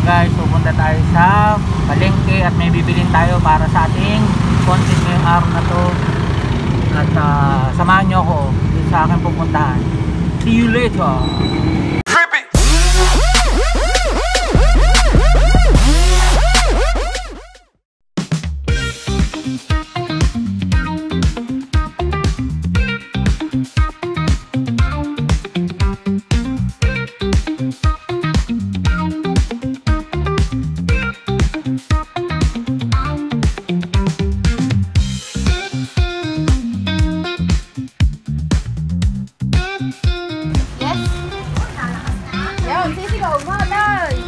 Guys, pupunta tayo sa palengke at may bibilin tayo para sa ating content ngayong araw na to. At samahan nyo ako dito sa aking pupuntahan. See you later!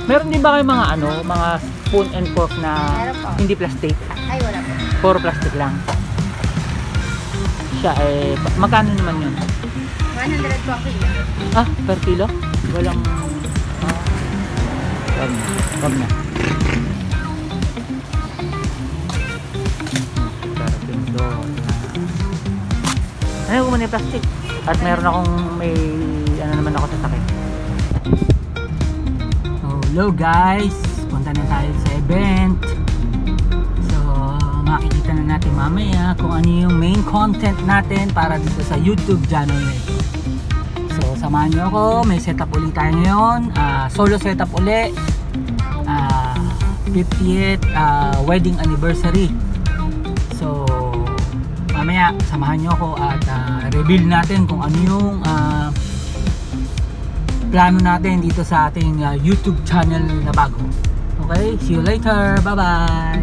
Meron din ba kayo mga mga spoon and fork na hindi plastic? Ay, wala po. Puro plastic lang. Siya magkano naman yun? 100 po ang kilo. Ah, per kilo? Walang wag na. Ano ko muna yung plastic? At meron akong naman ako sa sakit. Hello guys, punta na tayo sa event. So makikita na natin mamaya kung ano yung main content natin para dito sa YouTube channel nito. So samahan nyo ako, may setup ulit tayo ngayon, solo setup ulit, 50th wedding anniversary. So mamaya samahan nyo ako at reveal natin kung ano yung plano natin dito sa ating YouTube channel na bago. Okay, see you later. Bye bye.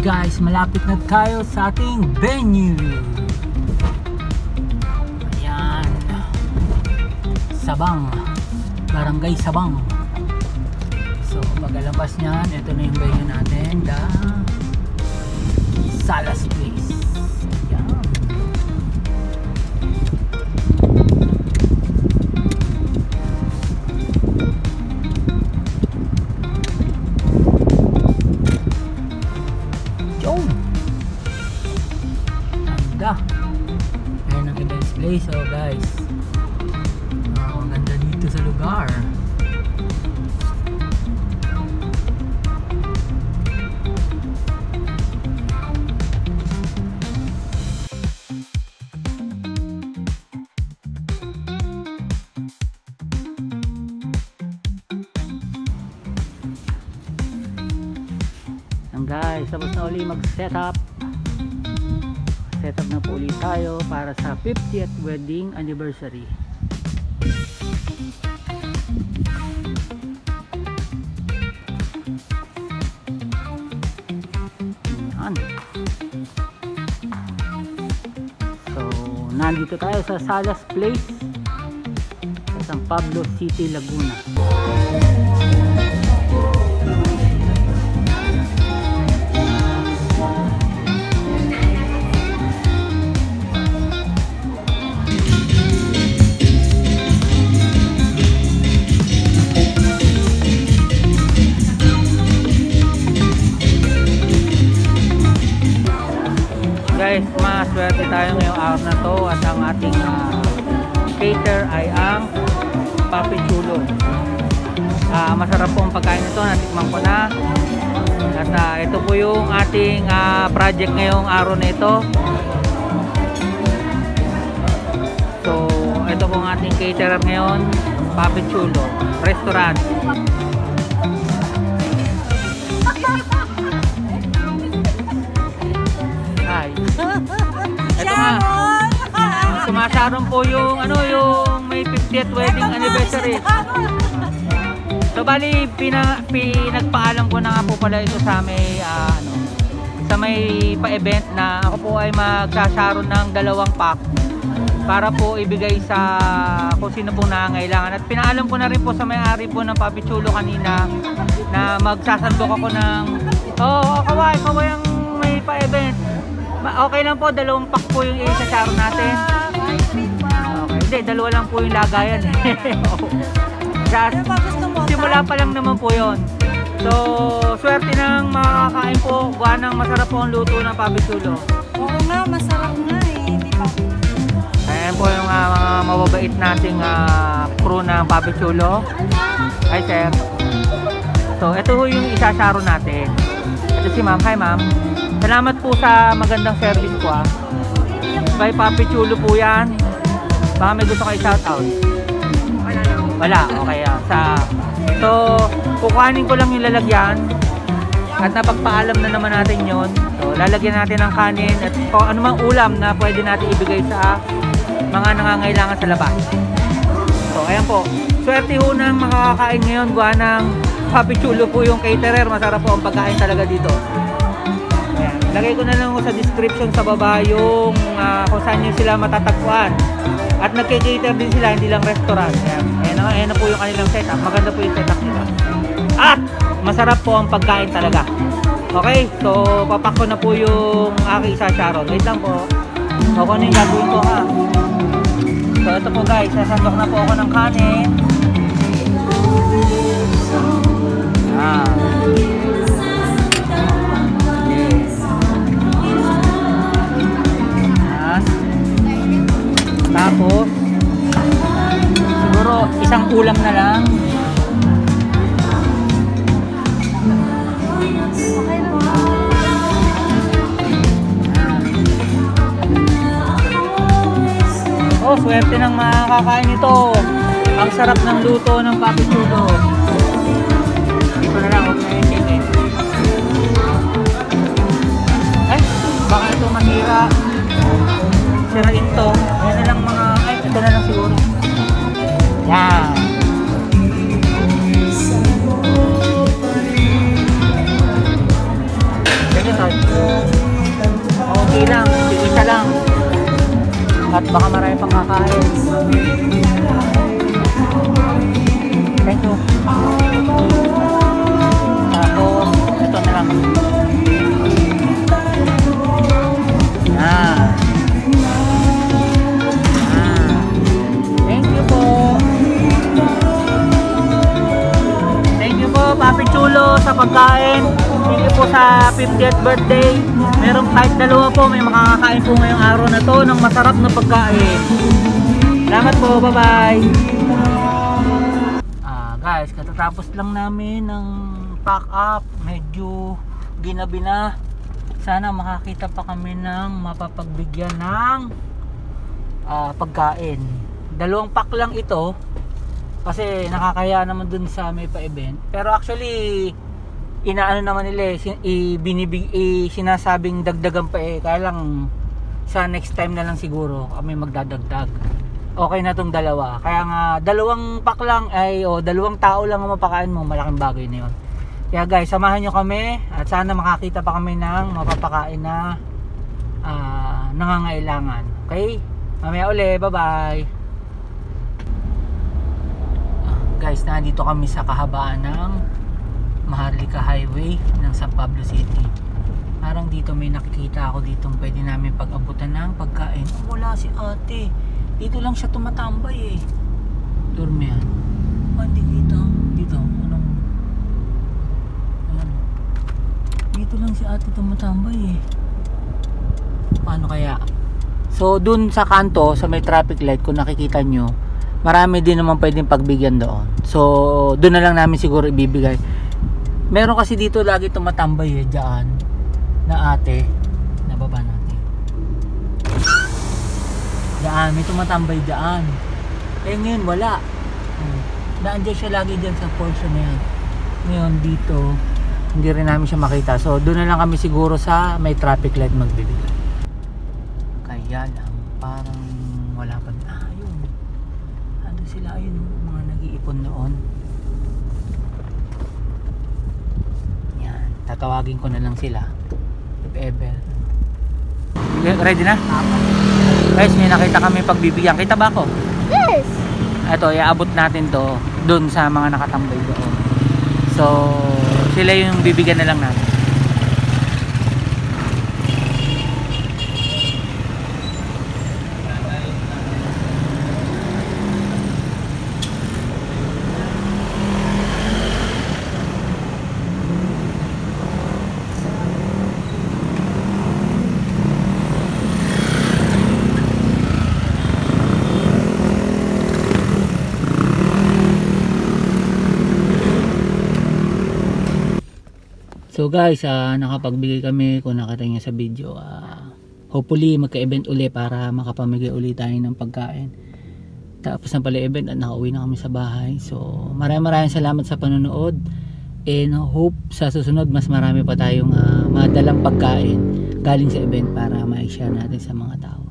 Guys, malapit na tayo sa ating venue. Ayan, Sabang, Barangay Sabang. So pagkalabas niyan, ito na yung venue natin, the Salas Place. Ayan. Ayan ang events place. So guys, ang ganda dito sa lugar. Ayan guys, tapos na uli mag-setup. Setup na po ulit tayo para sa 50th wedding anniversary. Yan. So nandito tayo sa Salas Place sa San Pablo City, Laguna. Guys, maswerte tayo ngayong araw na to at ang ating cater ay ang Papi Chulo. Masarap po ang pagkain nito, natikman ko na. At ito po yung ating project ngayong araw na ito. So ito po ang ating caterer ngayon, Papi Chulo Restaurant. Ito nga, sumasaron po yung yung may 50th wedding anniversary. So bali pinagpaalam ko na nga po pala ito sa may sa may pa-event na ako po ay magsasharon ng 2 pack para po ibigay sa kung sino pong nangangailangan. At pinaalam ko na rin po sa may-ari po ng Papi Chulo kanina na magsasandok ako ng kaway ang may pa-event. Okay lang po, 2 pack po yung isa-sharon natin. Okay, hindi, 2 lang po yung lagayan simula pa lang naman po yon. So, swerte ng makakain po. Gawa ng masarap po ang luto ng Papi Chulo. Oo nga, masarap nga eh. Di ba? Ayan po yung mga mababait nating crew ng Papi Chulo. Hi sir. So, ito po yung isa-sharon natin. Ito si ma'am. Hi ma'am. Salamat po sa magandang service po By Papi Chulo po yan. Baka may gusto kayo shoutout. Wala, okay So, kukuhanin ko lang yung lalagyan at napagpaalam na naman natin yon. So, lalagyan natin ng kanin at kung ano mang ulam na pwede natin ibigay sa mga nangangailangan sa labas. So, ayan po. Swerte ho ng makakakain ngayon. Gawa ng Papi Chulo po yung caterer. Masarap po ang pagkain talaga dito. Ayan. Lagay ko na lang sa description sa baba yung kung saan nyo sila matatagpuan. At nagkikater din sila, hindi lang restaurant. Ayan na po yung kanilang setup. Maganda po yung setup nila. At masarap po ang pagkain talaga. Okay, so papak ko na po yung aking isa-sharon. Wait lang po. So kung ano yung gagawin ko ha. So ito po guys, sasandok na po ako ng kanin. Tapos siguro isang ulam na lang. Oh, swerte ng makakain ito. Ang sarap ng luto ng Papi Chulo. Ito na lang, huwag na yung chicken. Ay, baka ito masira. Sirain to. Yan na lang mga, ito na lang siguro. Yan. Ganyan tayo. Okay lang, isa lang. At baka marami pang kakain. Thank you. Tapos, ito na lang. Thank you po. Thank you po, Papi Chulo, sa pagkain. Thank you po sa 50th birthday. Meron kahit 2 po, may makakakain po ngayong araw na to ng masarap na pagkain. Salamat po, bye-bye. Guys, katatapos lang namin ng pack up. Medyo ginabi na. Sana makakita pa kami ng mapapagbigyan ng pagkain. 2 pack lang ito kasi nakakaya naman dun sa may pa-event. Pero actually inaano naman nila sinasabing dagdagan pa kaya lang sa next time na lang siguro kami magdadagdag. Okay na tong 2, kaya nga 2 pack lang 2 tao lang ang mapakain mo, malaking bagay na yun. Kaya guys, samahan nyo kami at sana makakita pa kami ng mapapakain na nangangailangan. Okay, mamaya uli, bye bye. Guys, nandito kami sa kahabaan ng Maharlika Highway ng San Pablo City. Parang dito may nakikita ako ditong pwede namin pag-abutan ng pagkain. Wala si ate. Dito lang siya tumatambay Turme yan. Hindi dito. Dito. Anong? Ayan. Dito lang si ate tumatambay Paano kaya? So dun sa kanto, sa may traffic light, kung nakikita nyo, marami din naman pwedeng pagbigyan doon. So doon na lang namin siguro ibibigay. Meron kasi dito lagi tumatambay dyan na ate. Nababa natin. Daan, may tumatambay dyan. Ngayon wala. Daan dyan siya lagi dyan sa portion na yan. Ngayon dito, hindi rin namin siya makita. So doon na lang kami siguro sa may traffic light magbibigay. Kaya lang, parang wala pa. Yun. Ano sila, ayun, mga nag-iipon noon. Tatawagin ko na lang sila if ever. Ready na? Guys, may nakita kami pagbibigyan. Kita ba ako? Yes! Ito, iaabot natin to doon sa mga nakatambay doon. So, sila yung bibigyan na lang natin. So guys, nakapagbigay kami kung nakita nyo sa video. Hopefully magka-event uli para makapamigay uli tayo ng pagkain. Tapos na pala event at nakauwi na kami sa bahay. So maraming salamat sa panonood. And hope sa susunod mas marami pa tayong madalang pagkain galing sa event para ma-share natin sa mga tao.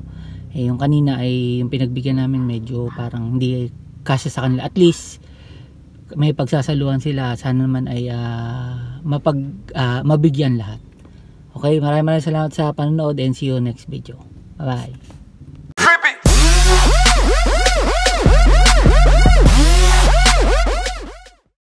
Yung kanina ay yung pinagbigyan namin medyo parang hindi kasya sa kanila. At least may pagsasaluhan sila, sana naman ay mabigyan lahat. Okay, maraming salamat sa panonood and see you next video. Bye bye.